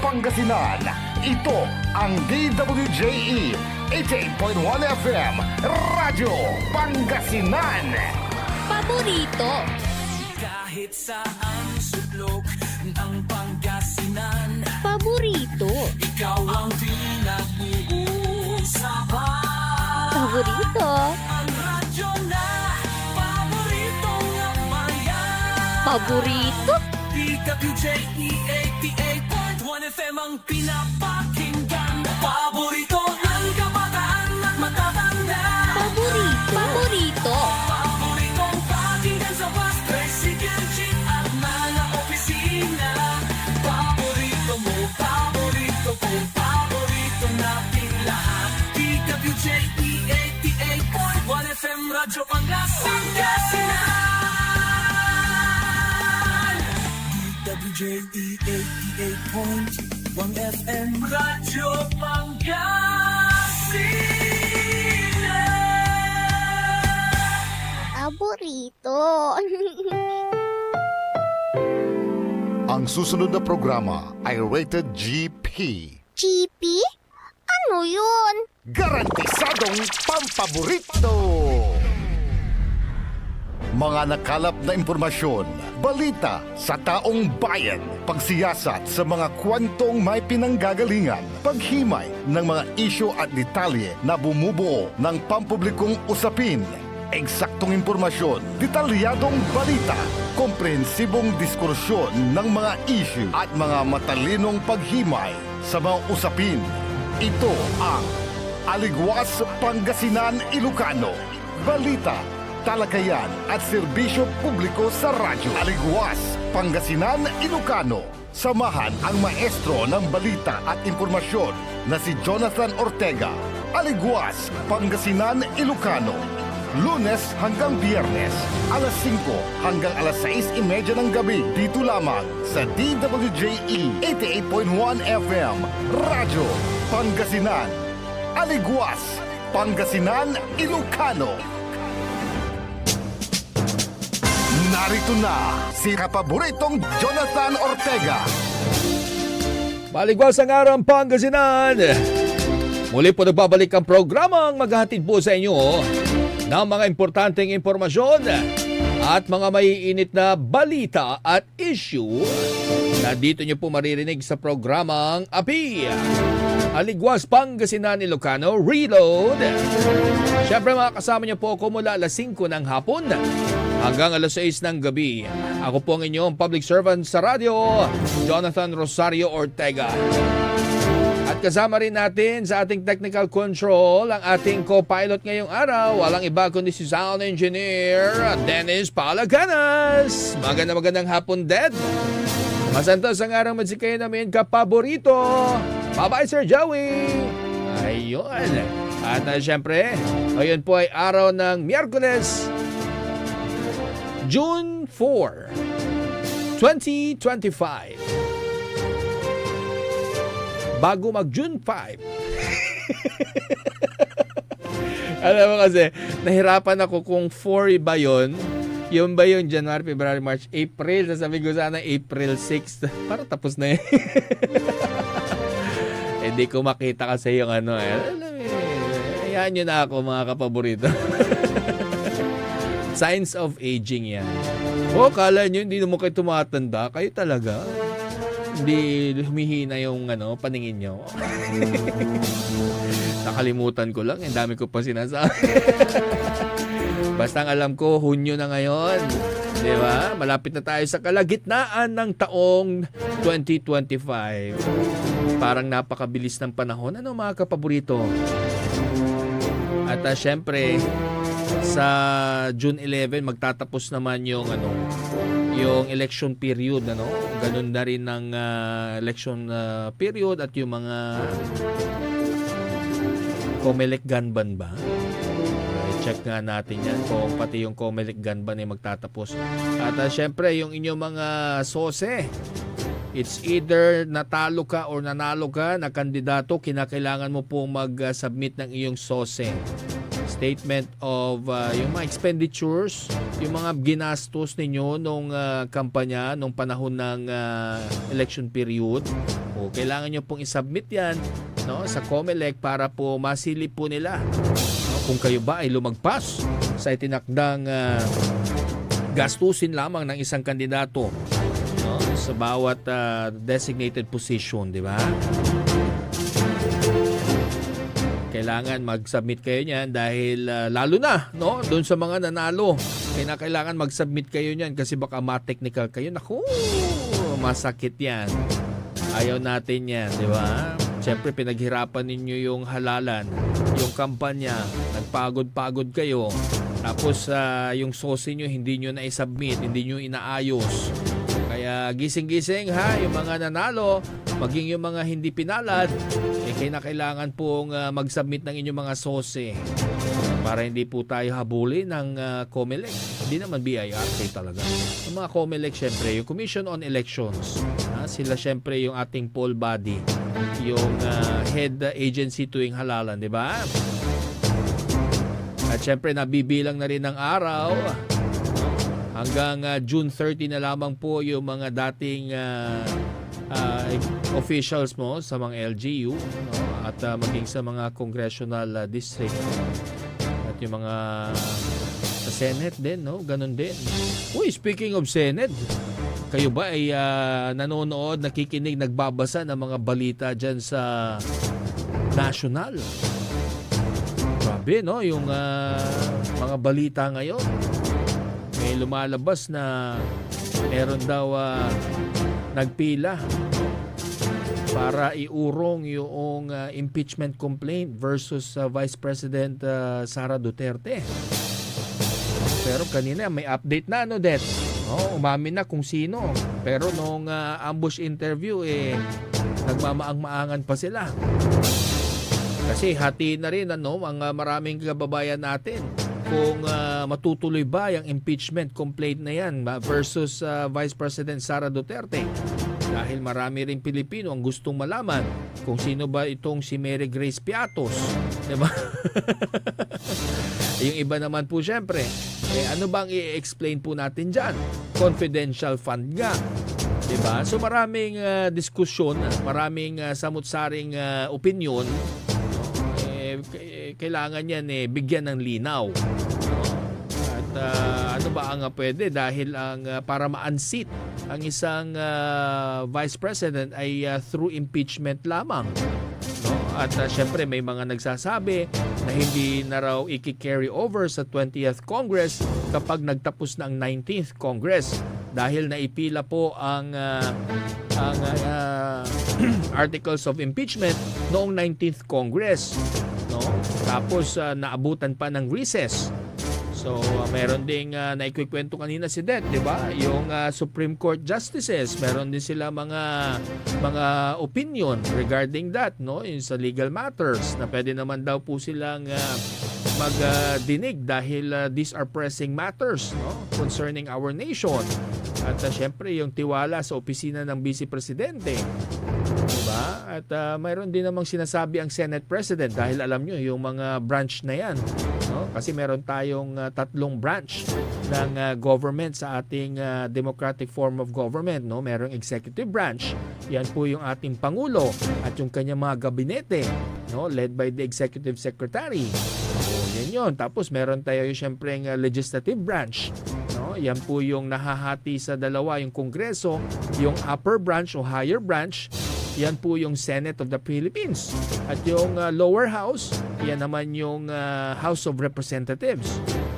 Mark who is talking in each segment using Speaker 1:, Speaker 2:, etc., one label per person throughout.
Speaker 1: Pangasinan. Ito ang DWJE 88.1 FM Radyo Pangasinan.
Speaker 2: Paborito.
Speaker 3: Kahit saan sulok ng Pangasinan,
Speaker 2: Paborito.
Speaker 3: ikaw ang pinag-uusapan.
Speaker 2: Paborito.
Speaker 3: Ang radyo na paborito ng bayan.
Speaker 2: Paborito.
Speaker 3: DWJE 88.1 FM ang pinapakinggan. Paborito ng kabataan at matatanda.
Speaker 2: Paborito. Paborito.
Speaker 3: Paboritong pakinggan sa bus, tricycle, jeep at mga opisina. Paborito mo, paborito ko, paborito natin lahat. DWJE 88.1 FM Radyo Pangasinan. DWJE 88.1 FM Radyo Pangasinan.
Speaker 2: Paborito.
Speaker 1: Ang susunod na programa ay rated GP.
Speaker 2: GP? Ano yun?
Speaker 1: Garantisadong pampaborito! Mga nakalap na impormasyon, balita sa taong bayan, pagsiyasat sa mga kwentong may pinanggagalingan, paghimay ng mga isyu at detalye na bumubuo ng pampublikong usapin, eksaktong impormasyon, detalyadong balita, komprehensibong diskursyon ng mga isyu at mga matalinong paghimay sa mga usapin. Ito ang Aligwas Pangasinan Ilocano. Balita, talakayan at serbisyo publiko sa radyo. Aligwas Pangasinan Ilocano. Samahan ang maestro ng balita at impormasyon na si Jonathan Ortega. Aligwas Pangasinan Ilocano. Lunes hanggang Biyernes, alas 5 hanggang alas 6:30 ng gabi. Dito lamang sa DWJE 88.1 FM, Radyo Pangasinan. Aligwas, Pangasinan, Ilocano. Narito na si kapaboritong Jonathan Ortega.
Speaker 4: Maligwas ang araw Pangasinan. Muli po nagbabalik ang programang maghahatid po sa inyo ng mga importanteng impormasyon at mga maiinit na balita at issue na dito nyo po maririnig sa programang API. Aligwas Pangasinan Ilocano Reload. Siyempre makakasama nyo po ako mula alas 5 ng hapon hanggang alas 6 ng gabi. Ako po ang inyong public servant sa radyo, Jonathan Rosario Ortega. At kasama rin natin sa ating technical control ang ating co-pilot ngayong araw. Walang iba kundi si sound engineer Dennis Palaganas. Magandang hapon, Ded. Masantos ang araw madsikayo namin kapaborito. Bye-bye, Sir Joey. Ayun. At syempre, ngayon po ay araw ng Miyerkules, June 4, 2025. Bago mag-June 5. Alam mo kasi, nahirapan ako kung 4 ba yun. Yun ba yung January, February, March, April? Sasabi ko sana April 6. Para tapos na yun. Hindi ko makita kasi yung ano. Hayaan nyo na ako mga kapaborito. Signs of aging yan. O, kala nyo, hindi mo kayo tumatanda. Kayo talaga. Hindi humihina yung paningin nyo. Nakalimutan ko lang. Ang dami ko pa sinasabi. Basta ang alam ko, Hunyo na ngayon. Di ba? Malapit na tayo sa kalagitnaan ng taong 2025. Parang napakabilis ng panahon. Ano mga kapaborito? At syempre, sa June 11, magtatapos naman yung election period, ganun na rin ng election period at yung mga Comelec Gunban ba? Check nga natin yan kung pati yung Comelec Gunban ay magtatapos. At syempre yung inyong mga sose, it's either natalo ka or nanalo ka na kandidato, kinakailangan mo po mag-submit ng iyong sose. Statement of yung mga expenditures, yung mga ginastos ninyo nung kampanya, nung panahon ng election period. O kailangan nyo pong isubmit yan, no, sa COMELEC para po masilip po nila, no, kung kayo ba ay lumagpas sa itinakdang gastusin lamang ng isang kandidato, no, sa bawat designated position, di ba? Kailangan mag-submit kayo niyan dahil lalo na, no, doon sa mga nanalo. Kailangan mag-submit kayo niyan kasi baka ma-technical kayo. Naku, masakit yan. Ayaw natin yan, di ba? Siyempre, pinaghirapan ninyo yung halalan, yung kampanya, nagpagod-pagod kayo. Tapos, yung sosi nyo, hindi nyo na-submit, hindi nyo inaayos. Kaya gising-gising ha, yung mga nanalo, maging yung mga hindi pinalad, kailangan pong mag-submit ng inyong mga sosi para hindi po tayo habulin ng COMELEC. Hindi naman BIRK talaga. Yung mga COMELEC, syempre, yung Commission on Elections, sila syempre yung ating poll body, yung head agency tuwing halalan, di ba? At syempre, nabibilang na rin ng araw. Hanggang June 30 na lamang po yung mga dating officials mo sa mga LGU, no? At maging sa mga congressional district at yung mga sa Senate din, no? Ganun din. Uy, speaking of Senate, kayo ba ay nanonood, nakikinig, nagbabasa ng mga balita dyan sa national? Grabe, no? Yung mga balita ngayon. May lumalabas na meron daw nagpila para iurong yung impeachment complaint versus Vice President Sara Duterte. Pero kanina may update na, no, Det? Umamin na kung sino. Pero nung ambush interview, nagmamaang-maangan pa sila. Kasi hati na rin ang maraming kababayan natin kung matutuloy ba yung impeachment complaint na yan versus Vice President Sara Duterte. Dahil marami rin Pilipino ang gustong malaman kung sino ba itong si Mary Grace Piatos. Diba? Yung iba naman po syempre, ano bang i-explain po natin dyan? Confidential fund nga. Diba? So maraming diskusyon, maraming samut-saring opinion. Kailangan yan bigyan ng linaw. At ano ba ang pwede dahil ang para ma-unseat ang isang vice president ay through impeachment lamang, no? At syempre may mga nagsasabi na hindi na raw i-carry over sa 20th Congress kapag nagtapos na ang 19th Congress dahil naipila po ang articles of impeachment noong 19th Congress, no? Tapos naabutan pa ng recess. So, meron ding naikikwento kanina si Det, di ba? Yung Supreme Court justices, meron din sila mga opinion regarding that, no? Yung sa legal matters na pwede naman daw po silang magdinig dahil these are pressing matters, no? Concerning our nation. At syempre yung tiwala sa opisina ng Vice Presidente. Diba? At mayroon din namang sinasabi ang Senate President dahil alam nyo yung mga branch na yan, no? Kasi meron tayong tatlong branch ng government sa ating democratic form of government, no? Merong executive branch, yan po yung ating Pangulo at yung kanyang mga gabinete, no? Led by the executive secretary. Yan yun. Tapos meron tayo yung syempre ng legislative branch, no? Yan po yung nahahati sa dalawa, yung Kongreso, yung upper branch o higher branch. Yan po yung Senate of the Philippines. At yung lower house, yan naman yung House of Representatives.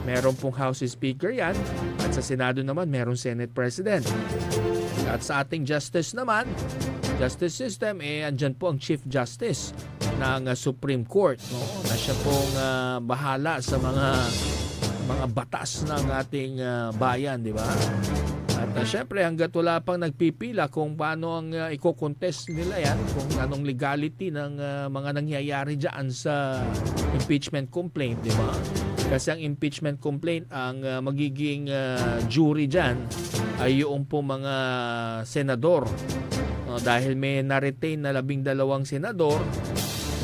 Speaker 4: Meron pong House Speaker yan. At sa Senado naman, meron Senate President. At sa ating justice naman, justice system, andyan po ang Chief Justice ng Supreme Court, no? Na siya pong bahala sa mga batas ng ating bayan, di ba? At syempre hanggat wala pang nagpipila kung paano ang i-contest nila yan, kung anong legality ng mga nangyayari dyan sa impeachment complaint, di ba? Kasi ang impeachment complaint, ang magiging jury dyan ay yung po mga senador. Dahil may na-retain na 12 senador,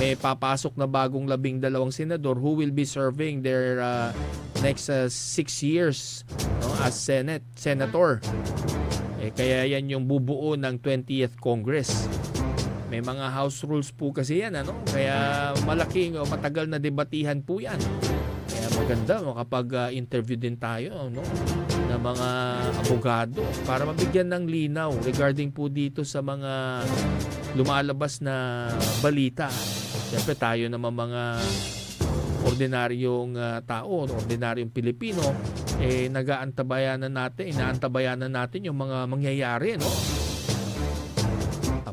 Speaker 4: may papasok na bagong 12 senador who will be serving their next 6 years, no, as senator. Kaya yan yung bubuo ng 20th Congress. May mga house rules po kasi yan, ano? Kaya malaking o matagal na debatihan po yan. Kaya maganda kapag interview din tayo, no? Ng mga abogado para mabigyan ng linaw regarding po dito sa mga lumalabas na balita. Siyempre tayo naman mga ordinaryong tao, ordinaryong Pilipino, inaantabayanan natin yung mga mangyayari, no?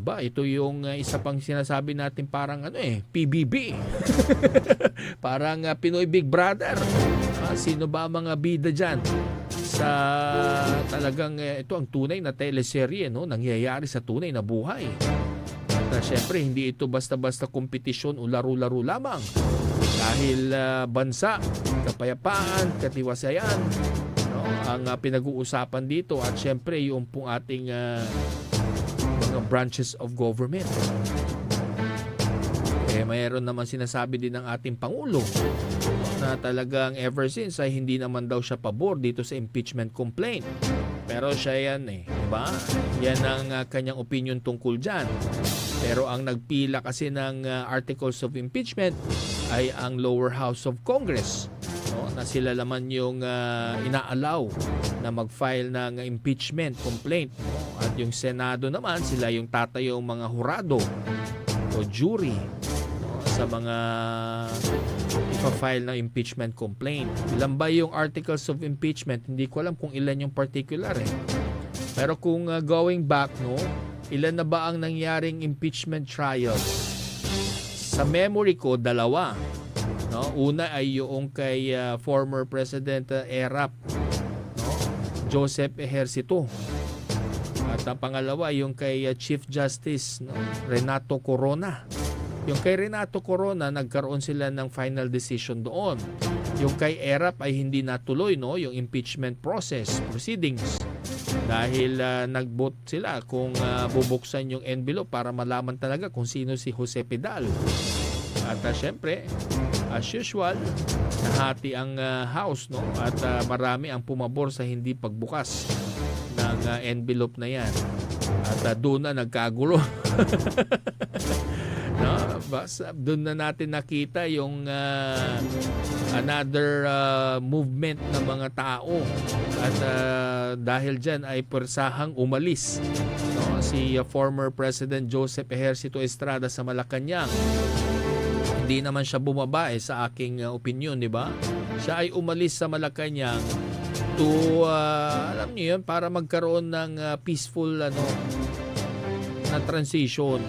Speaker 4: Aba, ito yung isa pang sinasabi natin parang PBB. Parang Pinoy Big Brother. Sino ba ang mga bida dyan? Sa talagang ito ang tunay na teleserye, no? Nangyayari sa tunay na buhay. At syempre, hindi ito basta-basta kompetisyon o laro-laro lamang. Dahil bansa, kapayapaan, katiwasayan, no? Ang pinag-uusapan dito at syempre yung pong ating mga branches of government. Mayroon naman sinasabi din ng ating Pangulo na talagang ever since ay hindi naman daw siya pabor dito sa impeachment complaint. Pero siya yan diba? Yan ang kanyang opinion tungkol dyan. Pero ang nagpila kasi ng articles of impeachment ay ang lower house of Congress, no? Na sila naman yung inaalaw na mag-file ng impeachment complaint, no? At yung Senado naman, sila yung tatayong mga hurado o jury, no? Sa mga ipa-file ng impeachment complaint. Ilan ba yung articles of impeachment? Hindi ko alam kung ilan yung particular Pero kung going back, no, ilan na ba ang nangyaring impeachment trials? Sa memory ko, 2. No? Una ay yung kay former President Erap, no? Joseph Ejercito. At ang pangalawa yung kay Chief Justice, no? Renato Corona. Yung kay Renato Corona, nagkaroon sila ng final decision doon. Yung kay Erap ay hindi natuloy, no, yung impeachment process, proceedings. Dahil nag-vote sila kung bubuksan yung envelope para malaman talaga kung sino si Jose Pidal. At syempre, as usual, nahati ang house, no? At marami ang pumabor sa hindi pagbukas ng envelope na yan. At doon na nagkagulo. No? Doon na natin nakita yung another movement ng mga tao. At dahil dyan ay persahang umalis, no? Si former President Joseph Ejercito Estrada sa Malacanang. Hindi naman siya bumaba sa aking opinion, di ba? Siya ay umalis sa Malacanang to alam niyo yun, para magkaroon ng peaceful na transition.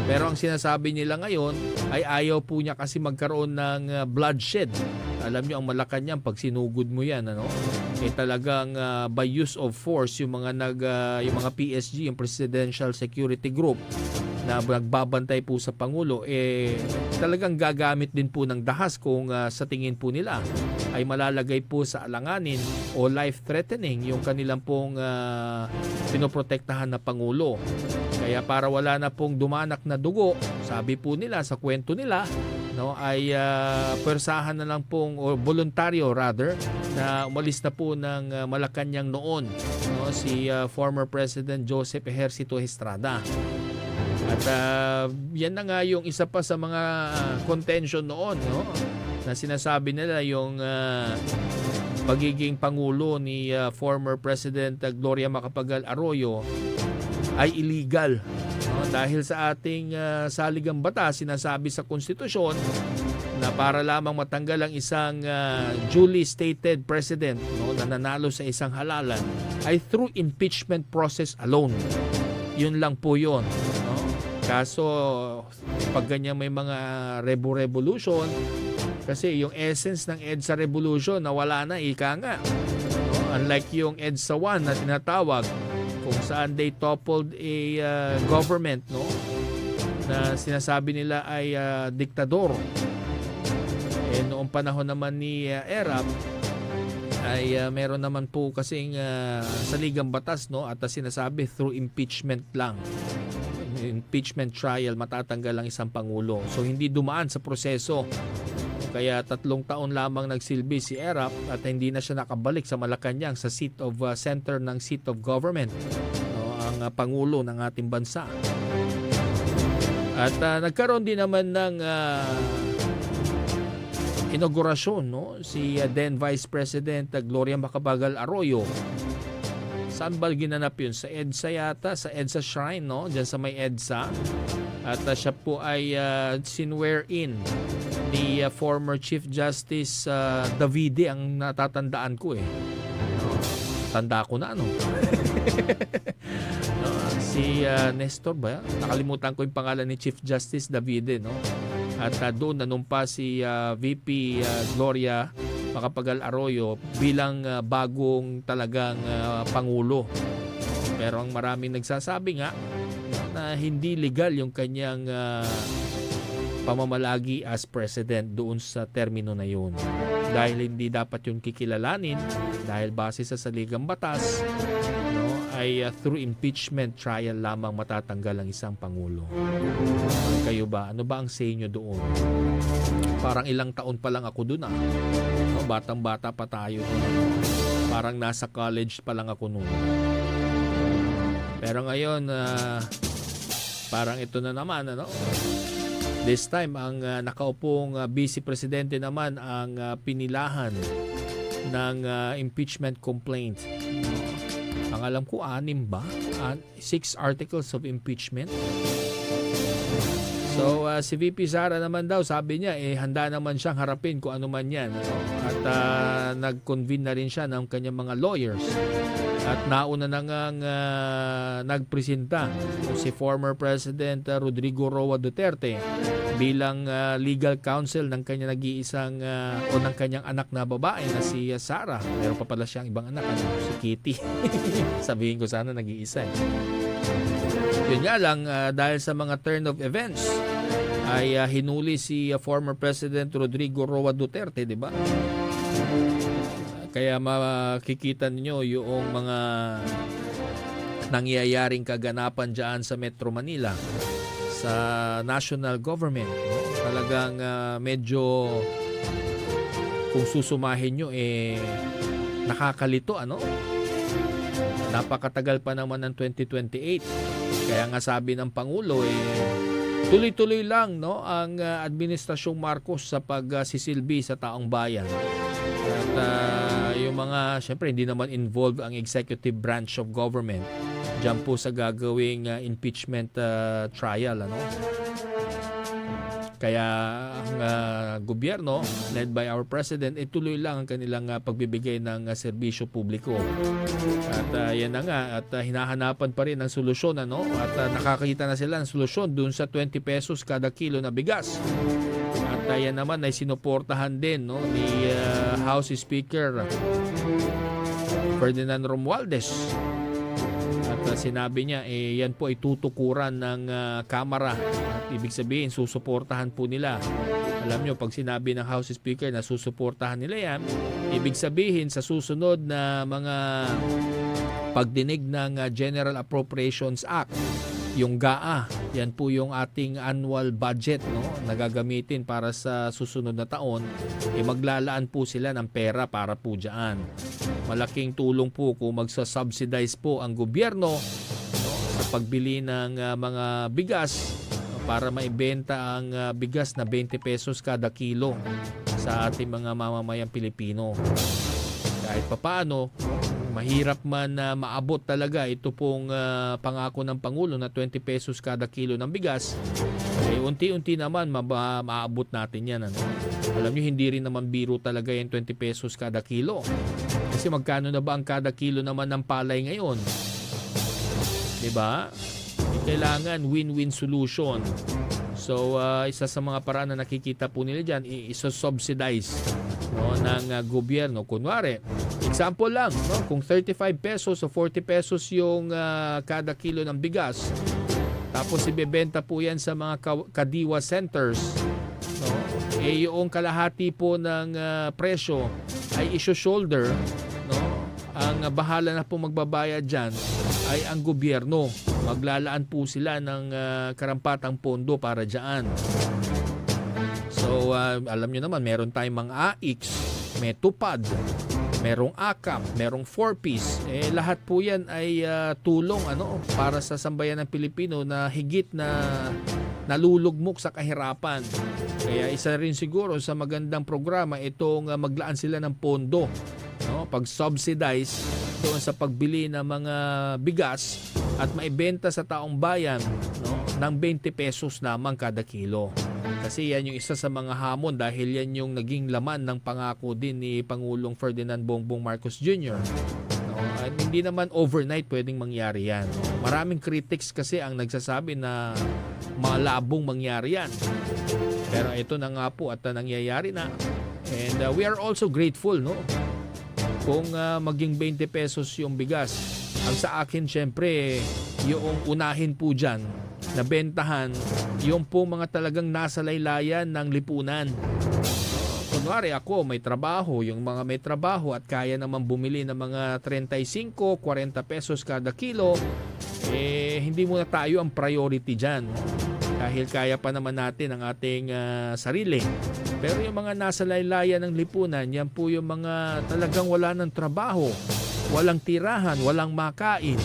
Speaker 4: Pero ang sinasabi nila ngayon ay ayaw po niya kasi magkaroon ng bloodshed. Alam niyo ang Malacanang pag sinugod mo yan, talagang by use of force yung mga PSG, yung Presidential Security Group na nagbabantay po sa Pangulo, talagang gagamit din po ng dahas kung sa tingin po nila ay malalagay po sa alanganin o life-threatening yung kanilang pong pinoprotektahan na Pangulo. Kaya para wala na pong dumanak na dugo, sabi po nila sa kwento nila, no, ay persahan na lang pong o voluntaryo rather na umalis na po ng Malacanang noon, no, si former President Joseph Ejercito Estrada. At yan na nga yung isa pa sa mga contention noon, no, na sinasabi nila yung pagiging pangulo ni former President Gloria Macapagal Arroyo ay illegal, no? Dahil sa ating saligang batas, sinasabi sa konstitusyon na para lamang matanggal ang isang duly stated president, no, na nanalo sa isang halalan ay through impeachment process alone. Yun lang po yun, no? Kaso pag ganyan may mga revolution, kasi yung essence ng EDSA revolution nawala na, ika nga, no? Unlike yung EDSA 1 na tinatawag, kung saan they toppled a government, no, na sinasabi nila ay diktador. Noong panahon naman ni Erap ay meron naman po kasing saligang batas, no, at sinasabi through impeachment lang. Impeachment trial, matatanggal ang isang pangulo. So hindi dumaan sa proseso. Kaya 3 taon lamang nagsilbi si Erap at hindi na siya nakabalik sa Malacanang, sa seat of center ng seat of government, no, ang pangulo ng ating bansa. At nagkaroon din naman ng inaugurasyon, no? Si then Vice President Gloria Macapagal Arroyo. Saan ba ginanap yun? Sa EDSA yata, sa EDSA Shrine, no? Diyan sa may EDSA. At siya po ay sinwear in ni former Chief Justice Davide, ang natatandaan ko eh. Tanda ko na, ano? No, si Nestor ba? Nakalimutan ko yung pangalan ni Chief Justice Davide, no? At doon nanumpa si VP Gloria Macapagal Arroyo bilang bagong talagang pangulo. Pero ang maraming nagsasabi nga na hindi legal yung kanyang pamamalagi as president doon sa termino na yun. Dahil hindi dapat yun kikilalanin dahil base sa saligang batas, no, ay through impeachment trial lamang matatanggal ang isang pangulo. Kayo ba? Ano ba ang say nyo doon? Parang ilang taon pa lang ako doon no, batang-bata pa tayo. Parang nasa college pa lang ako noon. Pero ngayon, parang ito na naman, ano? This time, ang nakaupong vice presidente naman ang pinilahan ng impeachment complaint. Ang alam ko, 6 ba? 6 articles of impeachment. So, si VP Sara naman daw, sabi niya, handa naman siyang harapin kung ano man yan. Ano? At nag-convene na rin siya ng kanyang mga lawyers. At nauna na ngang nagpresenta si former President Rodrigo Roa Duterte bilang legal counsel ng kanyang nag-iisang o ng kanyang anak na babae na si Sara. Meron pa pala siyang ibang anak, si Kitty. Sabihin ko sana nag-iisa. Yun nga lang, dahil sa mga turn of events, ay hinuli si former President Rodrigo Roa Duterte, di ba? Kaya makikita niyo yung mga nangyayaring kaganapan dyan sa Metro Manila, sa national government. No? Talagang medyo, kung susumahin nyo, nakakalito, ano? Napakatagal pa naman ng 2028. Kaya nga sabi ng Pangulo, tuloy-tuloy lang, no, ang Administrasyong Marcos sa pagsisilbi sa taong bayan. At yung mga, syempre hindi naman involved ang executive branch of government dyan po sa gagawing impeachment trial, ano. Kaya ang gobyerno led by our president, tuloy lang ang kanilang pagbibigay ng serbisyo publiko. At yan na nga, at hinahanapan pa rin ng solusyon, ano? At nakakita na sila ng solusyon dun sa 20 pesos kada kilo na bigas. At yan naman ay sinuportahan din, no, ni House Speaker Ferdinand Romualdez. At sinabi niya, yan po ay tutukuran ng Kamara. At ibig sabihin, susuportahan po nila. Alam nyo, pag sinabi ng House Speaker na susuportahan nila yan, ibig sabihin sa susunod na mga pagdinig ng General Appropriations Act, yung GAA, yan po yung ating annual budget, no, nagagamitin para sa susunod na taon, maglalaan po sila ng pera para po dyan. Malaking tulong po kung magsa-subsidize po ang gobyerno, no, sa pagbili ng mga bigas para maibenta ang bigas na 20 pesos kada kilo sa ating mga mamamayang Pilipino. Kahit papaano, mahirap man maabot talaga ito pong pangako ng Pangulo na 20 pesos kada kilo ng bigas, unti-unti naman maabot natin yan, ano? Alam nyo, hindi rin naman biro talaga yung 20 pesos kada kilo. Kasi magkano na ba ang kada kilo naman ng palay ngayon? Diba? Kailangan win-win solution. So, isa sa mga paraan na nakikita po nila dyan, iso-subsidize, no, ng gobyerno. Kunwari, example lang, no, kung 35 pesos o 40 pesos yung kada kilo ng bigas, tapos ibebenta po yan sa mga kadiwa centers, no, yung kalahati po ng presyo ay iso-shoulder, no, ang bahala na po magbabayad dyan ay ang gobyerno. Maglalaan po sila ng karampatang pondo para dyan. So, alam nyo naman, meron tayong mga AIX, may tupad, merong AKAP, merong 4-piece. Lahat po yan ay tulong, ano, para sa sambayan ng Pilipino na higit na nalulugmok sa kahirapan. Kaya isa rin siguro sa magandang programa itong maglaan sila ng pondo, no? Pag-subsidize doon sa pagbili ng mga bigas at maibenta sa taong bayan, no, ng 20 pesos lamang kada kilo. Kasi yan yung isa sa mga hamon dahil yan yung naging laman ng pangako din ni Pangulong Ferdinand Bongbong Marcos Jr. No? At hindi naman overnight pwedeng mangyari yan. No? Maraming critics kasi ang nagsasabi na malabong mangyari yan. Pero ito na nga po at nangyayari na. And we are also grateful, no? Kung maging 20 pesos yung bigas. Ang sa akin syempre yung unahin po dyan na bentahan yung po mga talagang nasa laylayan ng lipunan. Kunwari ako may trabaho, yung mga may trabaho at kaya naman bumili ng mga 35, 40 pesos kada kilo, hindi muna tayo ang priority dyan. Dahil kaya pa naman natin ang ating sarili. Pero yung mga nasa laylayan ng lipunan, yan po yung mga talagang wala ng trabaho, walang tirahan, walang makain.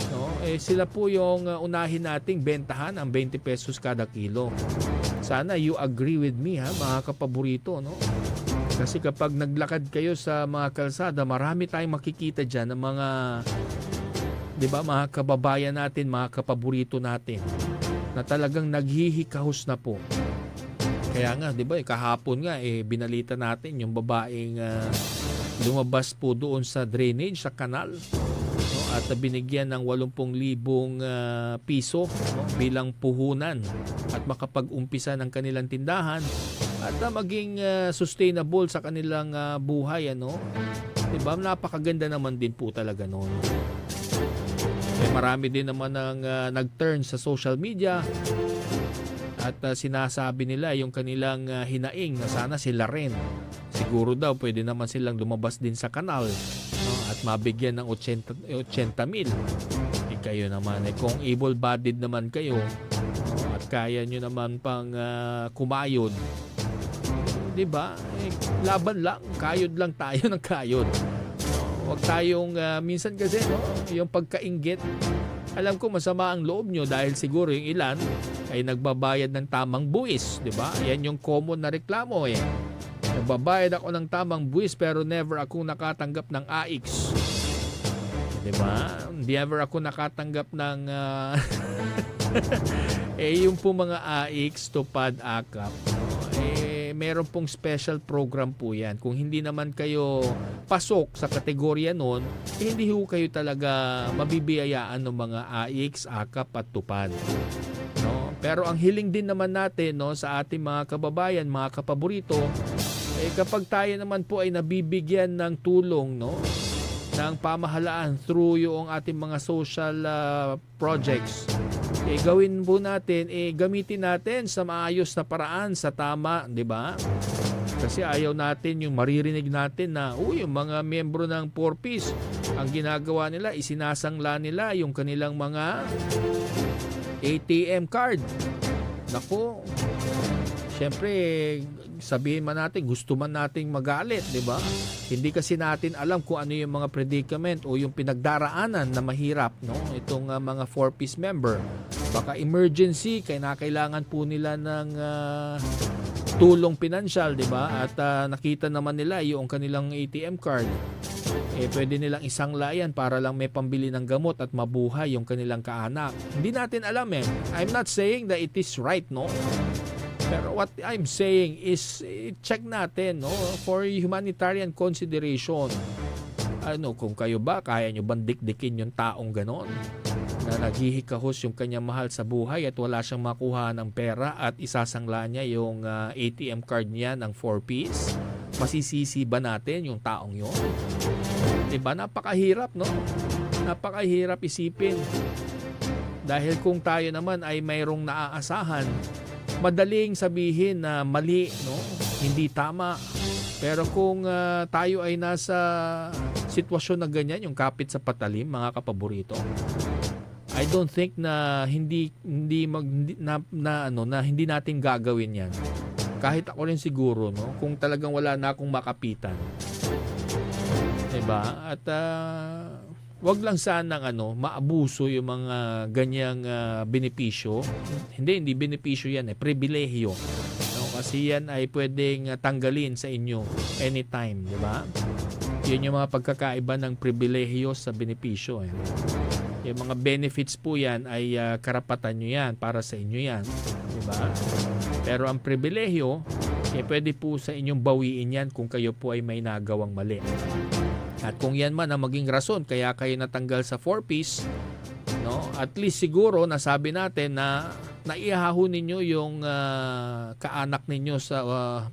Speaker 4: No? Sila po yung unahin nating bentahan ang 20 pesos kada kilo. Sana you agree with me, ha, mga kapaborito, no? Kasi kapag naglakad kayo sa mga kalsada, marami tayong makikita dyan ng mga, di ba, mga kababayan natin, mga kapaborito natin na talagang naghihikahos na po. Kaya nga, di ba, kahapon nga binalita natin yung babaeng lumabas po doon sa drainage, sa kanal, no, at binigyan ng 80,000 piso, no, bilang puhunan at makapag-umpisa ng kanilang tindahan at maging sustainable sa kanilang buhay, ano. Diba? Napakaganda naman din po talaga noon. Marami din naman ang nag-turn sa social media at sinasabi nila yung kanilang hinaing na sana sila rin. Siguro daw pwede naman silang lumabas din sa kanal, no, at mabigyan ng 80,000. Kayo naman kung able-bodied naman kayo, no, at kaya nyo naman pang kumayod, di ba? Laban lang, kayod lang tayo ng kayod. Huwag tayong minsan kasi, no, yung pagkainggit. Alam ko masama ang loob nyo dahil siguro yung ilan ay nagbabayad ng tamang buwis, di ba? Yan yung common na reklamo eh. Nagbabayad ako ng tamang buwis pero never ako nakatanggap ng AX. Di ba? Never ako nakatanggap ng yung po mga AX, tupad, akap. Meron pong special program po yan. Kung hindi naman kayo pasok sa kategorya nun, hindi ho kayo talaga mabibiyayaan ng mga AX, akap at tupad. No? Pero ang hiling din naman natin, no, sa ating mga kababayan, mga kapaborito, kapag tayo naman po ay nabibigyan ng tulong, no, ng pamahalaan through yung ating mga social projects, gawin po natin, gamitin natin sa maayos na paraan, sa tama, di ba? Kasi ayaw natin yung maririnig natin na, yung mga miyembro ng 4Ps, ang ginagawa nila, isinasangla nila yung kanilang mga ATM card. Naku, syempre, sabihin man natin, gusto man nating magalit, di ba? Hindi kasi natin alam kung ano yung mga predicament o yung pinagdaraanan na mahirap, no? Itong mga 4Ps member. Baka emergency, kailangan po nila ng tulong pinansyal, di ba? At nakita naman nila yung kanilang ATM card. Pwede nilang isangla yan para lang may pambili ng gamot at mabuhay yung kanilang kaanak. Hindi natin alam eh. I'm not saying that it is right, no? Pero what I'm saying is check natin, no, for humanitarian consideration. Ano, kung kayo ba, kaya nyo bang dikdikin yung taong ganon? Na naghihikahos yung kanyang mahal sa buhay at wala siyang makuha ng pera at isasangla niya yung ATM card niya ng 4Ps? Masisisi ba natin yung taong yun? Diba? Napakahirap, no? Napakahirap isipin. Dahil kung tayo naman ay mayroong naaasahan, madaling sabihin na mali, no? Hindi tama. Pero kung tayo ay nasa sitwasyon na ganyan, yung kapit sa patalim, mga kapaborito, I don't think na hindi natin gagawin yan. Kahit ako rin siguro, no? Kung talagang wala na akong makapitan. Diba? At wag lang sanang maabuso yung mga ganyang benepisyo. Hindi benepisyo yan pribilehyo. No, kasi yan ay pwedeng tanggalin sa inyo anytime, di ba? Yun yung mga pagkakaiba ng pribilehyo sa benepisyo. Yung mga benefits po yan ay karapatan nyo yan, para sa inyo yan, di ba? Pero ang pribilehyo, pwede po sa inyong bawiin yan kung kayo po ay may nagawang mali. At kung yan man ang maging rason kaya kayo natanggal sa 4-piece, no, at least siguro nasabi natin na naihaho ninyo yung kaanak ninyo sa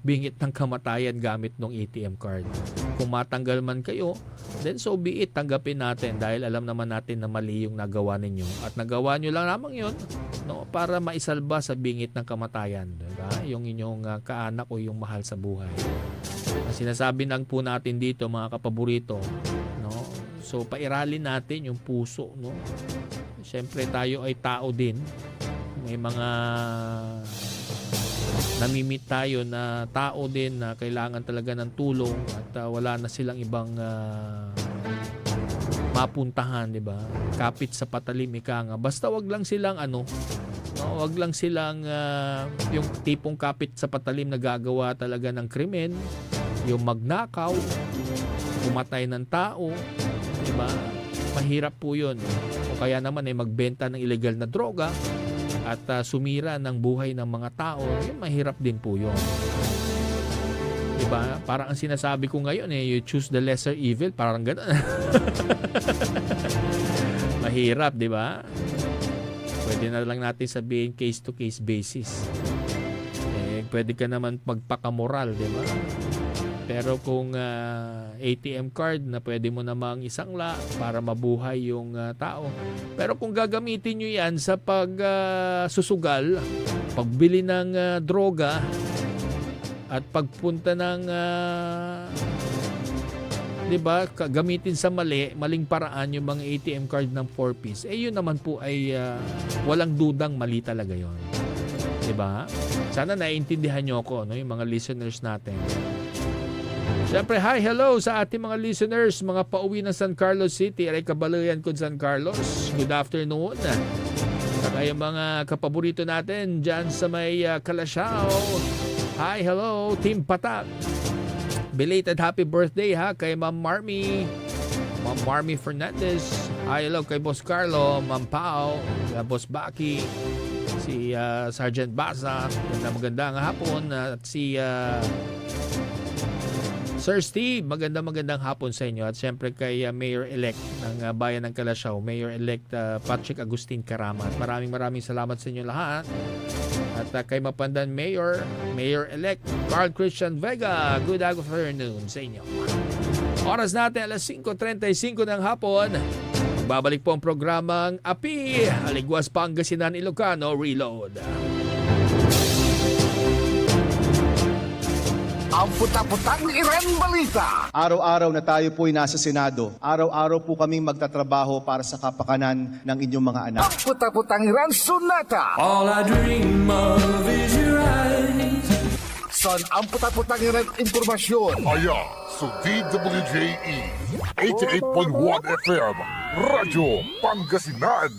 Speaker 4: bingit ng kamatayan gamit ng ATM card. Kung matanggal man kayo, then so be it, tanggapin natin dahil alam naman natin na mali yung nagawa ninyo. At nagawa nyo lang naman yun, no, para maisalba sa bingit ng kamatayan, diba? Yung inyong kaanak o yung mahal sa buhay. Sinasabi lang po natin dito, mga kapaborito, no? So pairalin natin yung puso, no? Siyempre tayo ay tao din. May mga namimit tayo na tao din na kailangan talaga ng tulong at wala na silang ibang mapuntahan, di ba? Kapit sa patalim, ika nga. Basta wag lang silang no, wag lang silang yung tipong kapit sa patalim na gagawa talaga ng krimen, yung magnakaw, pumatay ng tao, di ba? Mahirap po yun. O kaya naman ay magbenta ng illegal na droga at sumira ng buhay ng mga tao, yun, mahirap din po yun. Di ba? Parang ang sinasabi ko ngayon, you choose the lesser evil, parang gano'n. Mahirap, di ba? Pwede na lang natin sabihin case-to-case basis. Pwede ka naman magpakamoral, di ba? Pero kung ATM card na pwede mo namang isangla para mabuhay yung tao. Pero kung gagamitin nyo yan sa pagsusugal, pagbili ng droga, at pagpunta ng, di ba, gamitin sa maling paraan yung mga ATM card ng 4-piece, yun naman po ay walang dudang mali talaga yon. Di ba? Sana naiintindihan nyo ako, no, yung mga listeners natin. Siyempre, hi, hello sa ating mga listeners, mga pauwi ng San Carlos City, ay kabalayan ko San Carlos. Good afternoon. Saka yung mga kapaborito natin dyan sa may Kalasyaw. Hi, hello, Team Patak. Belated happy birthday kay Ma'am Marmy Fernandez. Hi, hello kay Boss Carlo, Ma'am Pao, Boss Baki, si Sergeant Basa. Magandang hapon. At si Sir Steve, magandang hapon sa inyo. At syempre kay Mayor-elect ng Bayan ng Kalasyaw, Mayor-elect Patrick Agustin Karamat. Maraming salamat sa inyo lahat. At kay Mapandan Mayor-elect Carl Christian Vega, good afternoon sa inyo. Oras natin, 5:35 ng hapon. Babalik po ang programang Api, Aligwas, Pangasinan, Ilocano, Reload.
Speaker 1: Ang puta-putang Iren Balita.
Speaker 5: Araw-araw na tayo po'y nasa Senado. Araw-araw po kaming magtatrabaho para sa kapakanan ng inyong mga anak.
Speaker 1: Ang puta-putang Iren Sunata.
Speaker 3: All I dream of is your eyes.
Speaker 1: Son, ang puta-putang Iren Impormasyon. Aya, sa DWJE 88.1 FM, Radyo Pangasinan.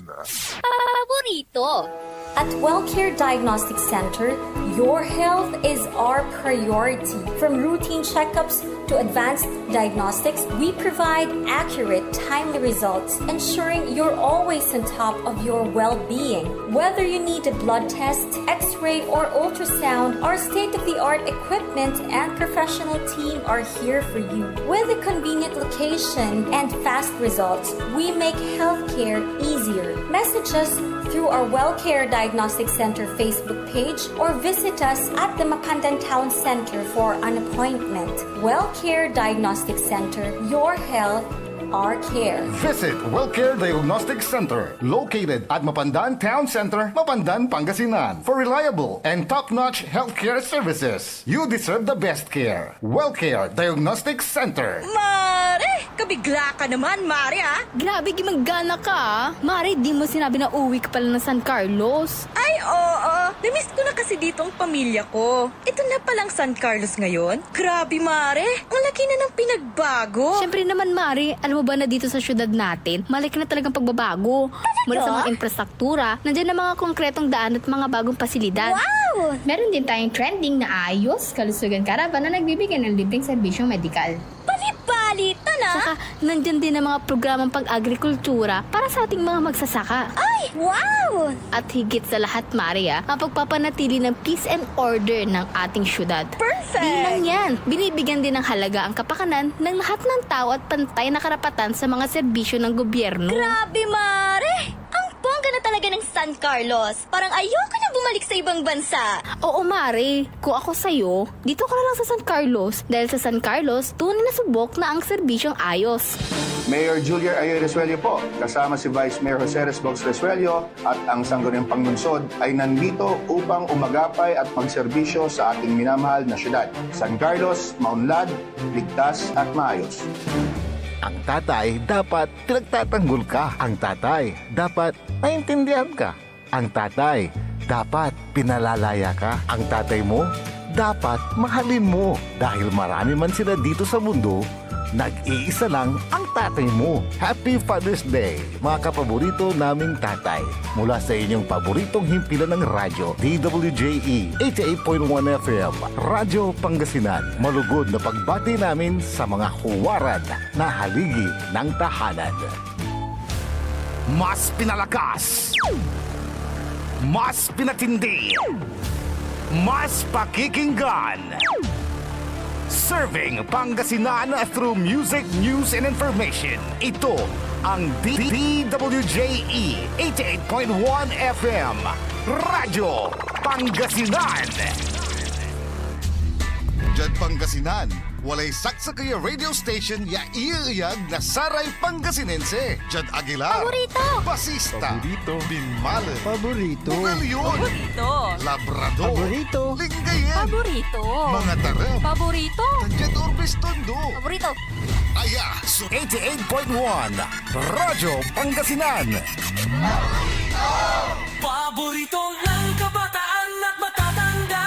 Speaker 2: Paborito.
Speaker 6: At WellCare Diagnostic Center, your health is our priority. From routine checkups to advanced diagnostics, we provide accurate, timely results, ensuring you're always on top of your well-being. Whether you need a blood test, x-ray, or ultrasound, our state-of-the-art equipment and professional team are here for you. With a convenient location and fast results, we make healthcare easier. Message us through our WellCare Diagnostic Center Facebook page or visit us at the Macandan Town Center for an appointment. WellCare Diagnostic Center, your health, our care.
Speaker 1: Visit WellCare Diagnostic Center, located at Mapandan Town Center, Mapandan, Pangasinan. For reliable and top-notch healthcare services, you deserve the best care. WellCare Diagnostic Center.
Speaker 7: Mare! Kabigla ka naman, Mare,
Speaker 8: Grabe, gimagana ka, Mare, di mo sinabi na uwi ka pala ng San Carlos.
Speaker 7: Ay, oo. Namiss ko na kasi dito ang pamilya ko. Ito na na palang San Carlos ngayon? Grabe, Mare. Ang laki na ng pinagbago.
Speaker 8: Siyempre naman, Mari, alam mo ba na dito sa syudad natin, malaki na talagang pagbabago. Mula sa mga infrastruktura, nandiyan na mga konkretong daan at mga bagong pasilidad.
Speaker 7: Wow!
Speaker 9: Meron din tayong trending na ayos, kalusugan karavan na nagbibigay ng libreng serbisyong medikal.
Speaker 7: Balita na!
Speaker 8: Saka, nandyan din ang mga programang pag-agrikultura para sa ating mga magsasaka.
Speaker 7: Ay, wow!
Speaker 8: At higit sa lahat, Maria, ang pagpapanatili ng peace and order ng ating syudad.
Speaker 7: Perfect!
Speaker 8: Di lang yan, binibigyan din ng halaga ang kapakanan ng lahat ng tao at pantay na karapatan sa mga serbisyo ng gobyerno.
Speaker 2: Grabe, Mare! Ang bongga na talaga ng San Carlos. Parang ayoko na bumalik sa ibang bansa.
Speaker 8: Oo, Mare. Kung ako sa'yo, dito ka na lang sa San Carlos. Dahil sa San Carlos, tunay na subok na ang serbisyong ayos.
Speaker 5: Mayor Julia Ayoy Resuello po, kasama si Vice Mayor Jose Resbox Resuello at ang Sangguniang Panglungsod ay nandito upang umagapay at magserbisyo sa ating minamahal na syudad. San Carlos, maunlad, ligtas at maayos.
Speaker 1: Ang tatay dapat pinagtatanggol ka. Ang tatay dapat naintindihan ka. Ang tatay dapat pinalalaya ka. Ang tatay mo dapat mahalin mo. Dahil marami man sila dito sa mundo, nag-iisa lang ang tatay mo. Happy Father's Day, mga kapaborito naming tatay. Mula sa inyong paboritong himpilan ng radyo, DWJE 88.1 FM, Radyo Pangasinan. Malugod na pagbati namin sa mga huwaran na haligi ng tahanan. Mas pinalakas, mas pinatindi, mas pakikinggan. Serving Pangasinan through music, news, and information. Ito ang DWJE 88.1 FM, Radyo Pangasinan. Diyan Pangasinan, walay saksa kaya radio station ya iiyag na saray Pangasinense. Diyan Aguilar,
Speaker 2: Paborito!
Speaker 1: Basista, Paborito, Binmale,
Speaker 10: Paborito.
Speaker 1: Bugalyon, Labrador,
Speaker 10: Paborito.
Speaker 1: Lingayen,
Speaker 2: Paborito!
Speaker 1: mga taram,
Speaker 2: Paborito!
Speaker 1: Tandyan Orbes Tondo.
Speaker 2: Paborito!
Speaker 1: Aya, so 88.1 Radyo Pangasinan.
Speaker 3: Paborito ng kabataan at matatanda.